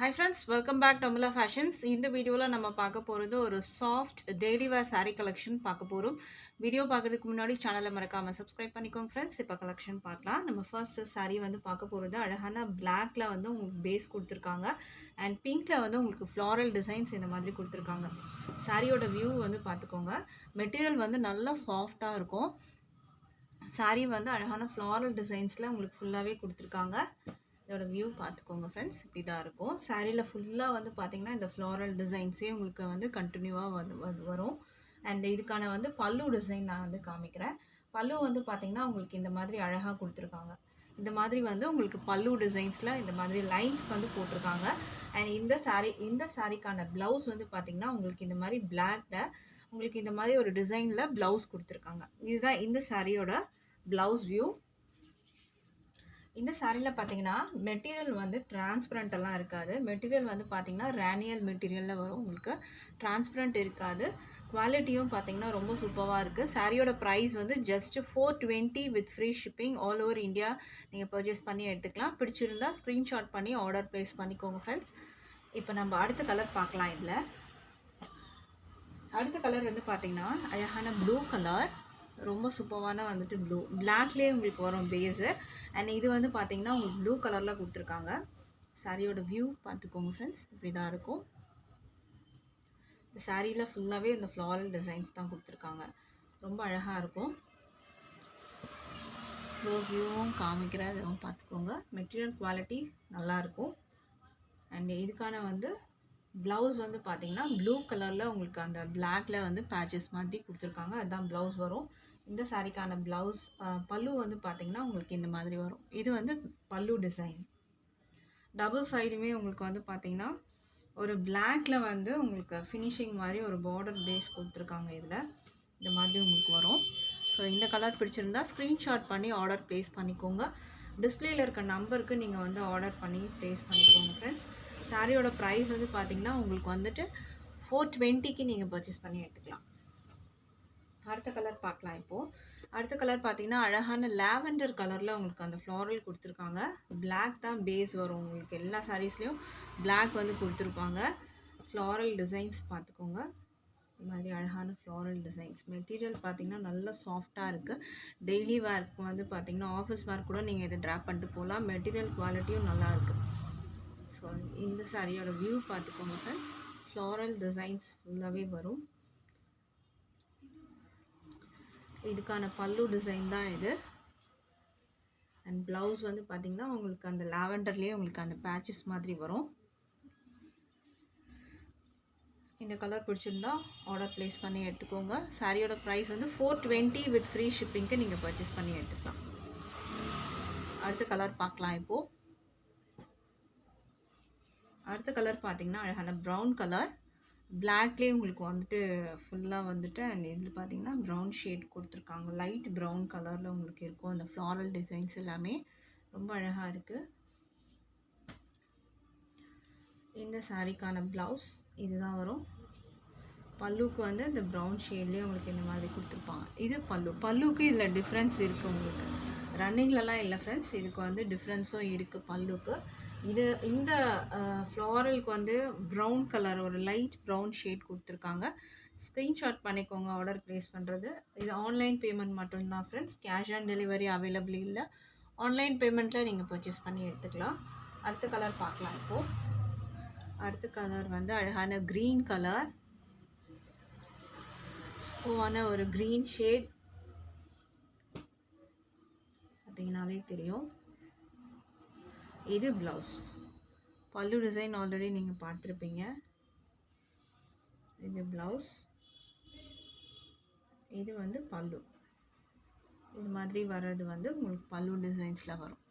Hi friends, welcome back to Amula Fashions. இந்த வீடியோல நம்ம பார்க்க போறது ஒரு சாஃப்ட் டெய்லி வேர் saree கலெக்ஷன் பார்க்க போறோம். வீடியோ பார்க்கறதுக்கு முன்னாடி சேனலை மறக்காம சப்ஸ்கிரைப் பண்ணிக்கோங்க ஃப்ரெண்ட்ஸ். இப்போ கலெக்ஷன் பார்க்கலாம். நம்ம ஃபர்ஸ்ட் saree வந்து பார்க்க போறது அழகான blackல வந்து உங்களுக்கு பேஸ் கொடுத்துருக்காங்க. அண்ட் பிங்க்ல வந்து உங்களுக்கு ஃப்ளாரல் டிசைன்ஸ் இந்த மாதிரி கொடுத்துருக்காங்க. சாரியோட வியூ வந்து பார்த்துக்கோங்க. மெட்டீரியல் வந்து நல்லா சாஃப்டாக இருக்கும். saree வந்து அழகான ஃப்ளாரல் டிசைன்ஸில் உங்களுக்கு ஃபுல்லாகவே கொடுத்துருக்காங்க. இதோட வியூ பார்த்துக்கோங்க ஃப்ரெண்ட்ஸ். இப்படி தான் இருக்கும். சாரியில் ஃபுல்லாக வந்து பார்த்தீங்கன்னா இந்த ஃப்ளாரல் டிசைன்ஸே உங்களுக்கு வந்து கண்டினியூவாக வரும். அண்ட் இதுக்கான வந்து பல்லு டிசைன் நான் வந்து காமிக்கிறேன். பல்லு வந்து பார்த்தீங்கன்னா உங்களுக்கு இந்த மாதிரி அழகாக கொடுத்துருக்காங்க. இந்த மாதிரி வந்து உங்களுக்கு பல்லு டிசைன்ஸில் இந்த மாதிரி லைன்ஸ் வந்து போட்டிருக்காங்க. அண்ட் இந்த சாரிக்கான ப்ளவுஸ் வந்து பார்த்தீங்கன்னா உங்களுக்கு இந்த மாதிரி பிளாக்ல உங்களுக்கு இந்த மாதிரி ஒரு டிசைனில் ப்ளவுஸ் கொடுத்துருக்காங்க. இதுதான் இந்த சாரியோட ப்ளவுஸ் வியூ. இந்த சாரியில் பார்த்தீங்கன்னா மெட்டீரியல் வந்து டிரான்ஸ்பரண்ட்டெல்லாம் இருக்காது. மெட்டீரியல் வந்து பார்த்தீங்கன்னா ரேனியல் மெட்டீரியலில் வரும். உங்களுக்கு டிரான்ஸ்பரண்ட் இருக்காது. குவாலிட்டியும் பார்த்தீங்கன்னா ரொம்ப சூப்பராக இருக்குது. சாரியோட ப்ரைஸ் வந்து just 420 with free shipping all over India நீங்கள் பர்ச்சேஸ் பண்ணி எடுத்துக்கலாம். பிடிச்சிருந்தா ஸ்க்ரீன்ஷாட் பண்ணி ஆர்டர் ப்ளேஸ் பண்ணிக்கோங்க ஃப்ரெண்ட்ஸ். இப்போ நம்ம அடுத்த கலர் பார்க்கலாம். இதில் அடுத்த கலர் வந்து பார்த்தீங்கன்னா அழகான ப்ளூ கலர், ரொம்ப சூப்பரான வந்துட்டு ப்ளூ பிளாக்லேயே உங்களுக்கு வரும் பேஸு. அண்ட் இது வந்து பார்த்தீங்கன்னா உங்களுக்கு ப்ளூ கலரில் கொடுத்துருக்காங்க. சாரியோட வியூ பார்த்துக்கோங்க ஃப்ரெண்ட்ஸ். இப்படி தான் இருக்கும். இந்த சாரியில் ஃபுல்லாகவே இந்த ஃப்ளாரல் டிசைன்ஸ் தான் கொடுத்துருக்காங்க. ரொம்ப அழகாக இருக்கும். க்ளோஸ் வியூவும் காமிக்கிறதும் பார்த்துக்கோங்க. மெட்டீரியல் குவாலிட்டி நல்லாயிருக்கும். அண்ட் இதுக்கான வந்து ப்ளவுஸ் வந்து பார்த்தீங்கன்னா ப்ளூ கலரில் உங்களுக்கு அந்த பிளாக்ல வந்து பேச்சஸ் மாதிரி கொடுத்துருக்காங்க. அதுதான் ப்ளவுஸ் வரும். இந்த சாரிக்கான ப்ளவுஸ் பல்லு வந்து பார்த்தீங்கன்னா உங்களுக்கு இந்த மாதிரி வரும். இது வந்து பல்லு டிசைன். டபுள் சைடுமே உங்களுக்கு வந்து பார்த்தீங்கன்னா ஒரு பிளாக்ல வந்து உங்களுக்கு ஃபினிஷிங் மாதிரி ஒரு பார்டர் பேஸ் கொடுத்துருக்காங்க. இதில் இந்த மாதிரி உங்களுக்கு வரும். ஸோ இந்த கலர் பிடிச்சிருந்தா ஸ்க்ரீன்ஷாட் பண்ணி ஆர்டர் ப்ளேஸ் பண்ணிக்கோங்க. டிஸ்பிளேயில் இருக்க நம்பருக்கு நீங்கள் வந்து ஆர்டர் பண்ணி ப்ளேஸ் பண்ணிக்கோங்க ஃப்ரெண்ட்ஸ். சாரியோட ப்ரைஸ் வந்து பார்த்தீங்கன்னா உங்களுக்கு வந்துட்டு 420க்கு நீங்கள் பர்ச்சேஸ் பண்ணி எடுத்துக்கலாம். அடுத்த கலர் பார்க்கலாம். இப்போது அடுத்த கலர் பார்த்தீங்கன்னா அழகான லாவெண்டர் கலரில் உங்களுக்கு அந்த ஃப்ளாரல் கொடுத்துருக்காங்க. பிளாக் தான் பேஸ் வரும். உங்களுக்கு எல்லா சாரீஸ்லேயும் பிளாக் வந்து கொடுத்துருப்பாங்க. ஃப்ளாரல் டிசைன்ஸ் பார்த்துக்கோங்க. இந்த மாதிரி அழகான ஃப்ளாரல் டிசைன்ஸ். மெட்டீரியல் பார்த்தீங்கன்னா நல்லா சாஃப்டாக இருக்குது. டெய்லி வேர்க்கு வந்து பார்த்தீங்கன்னா ஆஃபீஸ் வேர் கூட நீங்கள் இதை ட்ராப் பண்ணிட்டு போகலாம். மெட்டீரியல் குவாலிட்டியும் நல்லா இருக்குது. ஸோ இந்த சாரியோட வியூ பார்த்துக்கோங்க ஃப்ரெண்ட்ஸ். ஃப்ளாரல் டிசைன்ஸ் ஃபுல்லாகவே வரும். இதுக்கான பல்லு டிசைன் தான் இது. அண்ட் ப்ளவுஸ் வந்து பார்த்தீங்கன்னா உங்களுக்கு அந்த லாவெண்டர்லேயே உங்களுக்கு அந்த பேச்சஸ் மாதிரி வரும். இந்த கலர் பிடிச்சிருந்தா ஆர்டர் ப்ளேஸ் பண்ணி எடுத்துக்கோங்க. சாரியோட ப்ரைஸ் வந்து 420 வித் ஃப்ரீ ஷிப்பிங்க்கு நீங்கள் பர்ச்சேஸ் பண்ணி எடுத்துக்கலாம். அடுத்த கலர் பார்க்கலாம். இப்போது அடுத்த கலர் பார்த்தீங்கன்னா அழகான ப்ரௌன் கலர். பிளாக்லேயே உங்களுக்கு வந்துட்டு ஃபுல்லாக வந்துட்டு அண்ட் இதில் பார்த்தீங்கன்னா ப்ரௌன் ஷேட் கொடுத்துருக்காங்க. லைட் ப்ரௌன் கலரில் உங்களுக்கு இருக்கும். அந்த ஃப்ளாரல் டிசைன்ஸ் எல்லாமே ரொம்ப அழகாக இருக்குது. இந்த சாரிக்கான ப்ளவுஸ் இதுதான் வரும். பல்லுக்கு வந்து இந்த ப்ரௌன் ஷேட்லேயே உங்களுக்கு இந்த மாதிரி கொடுத்துருப்பாங்க. இது பல்லுக்கு இதில் டிஃப்ரென்ஸ் இருக்குது. உங்களுக்கு ரன்னிங்லலாம் இல்லை ஃப்ரெண்ட்ஸ். இதுக்கு வந்து டிஃப்ரென்ஸும் இருக்குது பல்லுக்கு. இந்த ஃப்ளாரலுக்கு வந்து ப்ரௌன் கலர் ஒரு லைட் ப்ரௌன் ஷேட் கொடுத்துருக்காங்க. ஸ்க்ரீன்ஷாட் பண்ணிக்கோங்க ஆர்டர் ப்ளேஸ் பண்ணுறது. இது ஆன்லைன் பேமெண்ட் மட்டும்தான் friends. Cash on delivery available இல்லை. ஆன்லைன் பேமெண்ட்டில் நீங்கள் பர்ச்சேஸ் பண்ணி எடுத்துக்கலாம். அடுத்த கலர் பார்க்கலாம். இப்போது அடுத்த கலர் வந்து அழகான க்ரீன் கலர். சூப்பரான ஒரு க்ரீன் ஷேட் பார்த்தீங்கன்னாவே தெரியும். இது ப்ளவுஸ். பல்லு டிசைன் ஆல்ரெடி நீங்கள் பார்த்துருப்பீங்க. இது ப்ளவுஸ். இது வந்து பல்லு. இது மாதிரி வர்றது வந்து உங்களுக்கு பல்லு டிசைன்ஸில் வரும்.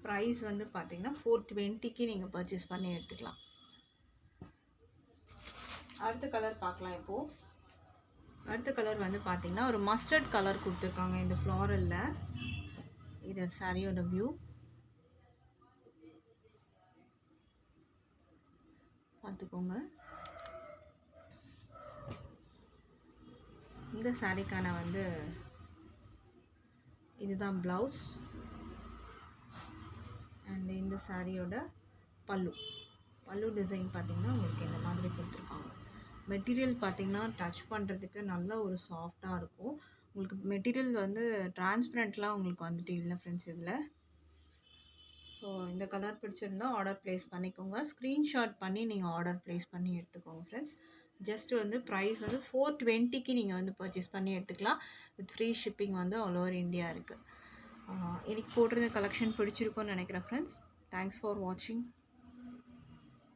ப்ரைஸ் வந்து பார்த்தீங்கன்னா 420க்கு நீங்கள் பர்ச்சேஸ் பண்ணி எடுத்துக்கலாம். அடுத்த கலர் பார்க்கலாம். இப்போது அடுத்த கலர் வந்து பார்த்தீங்கன்னா ஒரு மஸ்டர்ட் கலர் கொடுத்துருக்காங்க இந்த ஃப்ளாரலில். இது சாரியோட வியூ பார்த்துக்கோங்க. இந்த சாரிக்கான வந்து இதுதான் ப்ளவுஸ். அண்ட் இந்த இந்த சாரியோட பல்லு டிசைன் பார்த்திங்கன்னா உங்களுக்கு இந்த மாதிரி கொடுத்துருக்காங்க. மெட்டீரியல் பார்த்திங்கன்னா டச் பண்ணுறதுக்கு நல்ல ஒரு சாஃப்டாக இருக்கும். உங்களுக்கு மெட்டீரியல் வந்து டிரான்ஸ்பரண்ட்லாம் உங்களுக்கு வந்துட்டு இல்லை ஃப்ரெண்ட்ஸ் இதில். ஸோ இந்த கலர் பிடிச்சிருந்தா ஆர்டர் ப்ளேஸ் பண்ணிக்கோங்க. ஸ்க்ரீன்ஷாட் பண்ணி நீங்கள் ஆர்டர் ப்ளேஸ் பண்ணி எடுத்துக்கோங்க ஃப்ரெண்ட்ஸ். ஜஸ்ட் வந்து ப்ரைஸ் வந்து 420க்கு நீங்கள் வந்து பர்ச்சேஸ் பண்ணி எடுத்துக்கலாம். வித் ஃப்ரீ ஷிப்பிங் வந்து ஆல் ஓவர் இந்தியா இருக்குது. எனக்கு போட்டிருந்த கலெக்ஷன் பிடிச்சிருக்கும்னு நினைக்கிறேன் ஃப்ரெண்ட்ஸ். தேங்க்ஸ் ஃபார் வாட்சிங்.